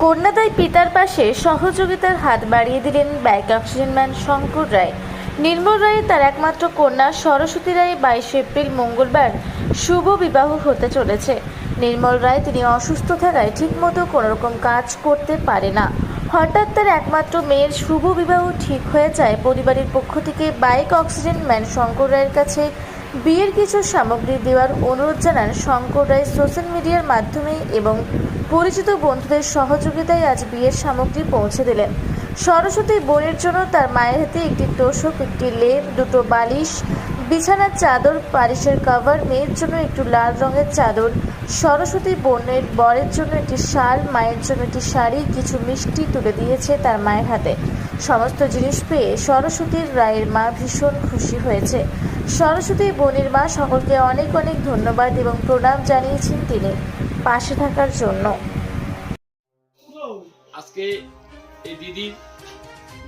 কন্যাদায় পিতার পাশে সহযোগিতার হাত বাড়িয়ে দিলেন ব্যাক অক্সিজেন ম্যান শঙ্কর রায়। নির্মল রায় তার একমাত্র কন্যা সরস্বতী রায় 22 এপ্রিল মঙ্গলবার শুভ বিবাহ হতে চলেছে। নির্মল রায় তিনি অসুস্থ থাকায় ঠিকমতো কোনোরকম কাজ করতে পারে না। হঠাৎ তার একমাত্র মেয়ের শুভ বিবাহ ঠিক হয়ে যায়। পরিবারের পক্ষ থেকে বাইক অক্সিজেন ম্যান শঙ্কর রায়ের কাছে বিয়ের কিছু সামগ্রী দেওয়ার অনুরোধ জানান শঙ্কর রায়। সোশ্যাল মিডিয়ার মাধ্যমে এবং পরিচিত বন্ধুদের সহযোগিতায় আজ বিয়ের সামগ্রী পৌঁছে দিলেন। সরস্বতী বোনের জন্য তার মায়ের হাতে একটি তোষক, একটি লেপ, দুটো বালিশ, বিছানার চাদর, বালিশের কভার, মেয়ের জন্য একটু লাল রঙের চাদর, সরস্বতী বোনের বরের জন্য একটি শাল, মায়ের জন্য একটি শাড়ি, কিছু মিষ্টি তুলে দিয়েছে তার মায়ের হাতে। সমস্ত জিনিস পেয়ে সরস্বতী রায়ের মা ভীষণ খুশি হয়েছে। সরস্বতী বোনের মা সকলকে অনেক অনেক ধন্যবাদ এবং প্রণাম জানিয়েছেন তিনি পাশে থাকার জন্য। আজকে এই দিদির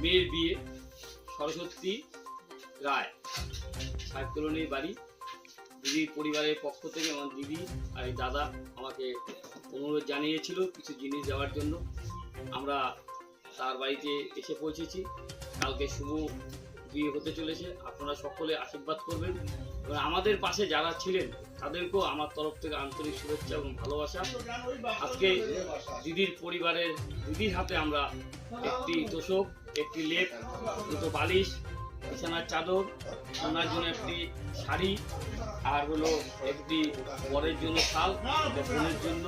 মেয়ের বিয়ে, সরস্বতী রায় সাহেব কলোনির বাড়ি। দিদির পরিবারের পক্ষ থেকে আমার দিদি আর দাদা আমাকে অনুরোধ জানিয়েছিল কিছু জিনিস দেওয়ার জন্য। আমরা তার বাড়িতে এসে পৌঁছেছি। কালকে শুভ বিয়ে হতে চলেছে। আপনারা সকলে আশীর্বাদ করবেন এবং আমাদের পাশে যারা ছিলেন তাদেরকেও আমার তরফ থেকে আন্তরিক শুভেচ্ছা এবং ভালোবাসা। আজকে দিদির পরিবারের দিদির হাতে আমরা একটি তোষক, একটি লেপ, দুটো বালিশ, বিছানার চাদর, ওনার জন্য একটি শাড়ি, আর হলো একটি বরের জন্য শাল, বোনের জন্য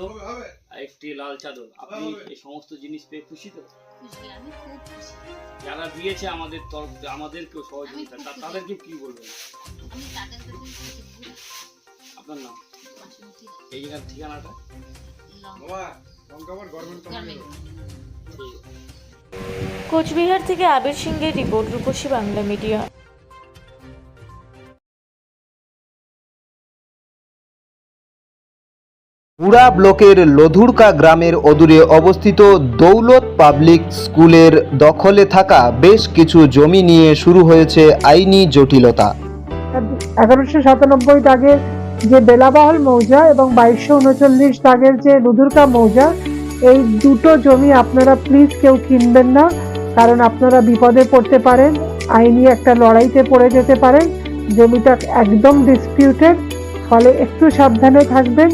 একটি লাল চাদর। আপনি এই সমস্ত জিনিস পেয়ে খুশি তো? যারা দিয়েছে আমাদের তরফ আমাদেরকেও সহযোগিতা, তাদেরকে কি বলবেন? আপনার নাম, এই জায়গার ঠিকানাটা? কোচবিহার থেকে আবির সিংহের রিপোর্ট, রূপসী বাংলা মিডিয়া। পুরা ব্লকের লধুরকা গ্রামের অদূরে অবস্থিত দৌলত পাবলিক স্কুলের দখলে থাকা বেশ কিছু জমি নিয়ে শুরু হয়েছে আইনি জটিলতা। 1197 দাগের যে বেলাবহল মৌজা এবং 2239 দাগের যে লধুরকা মৌজা, এই দুটো জমি আপনারা প্লিজ কেউ কিনবেন না, কারণ আপনারা বিপদে পড়তে পারেন, আইনি একটা লড়াইতে পড়ে যেতে পারেন। জমিটা একদম ডিসপিউটেড, ফলে একটু সাবধানে থাকবেন।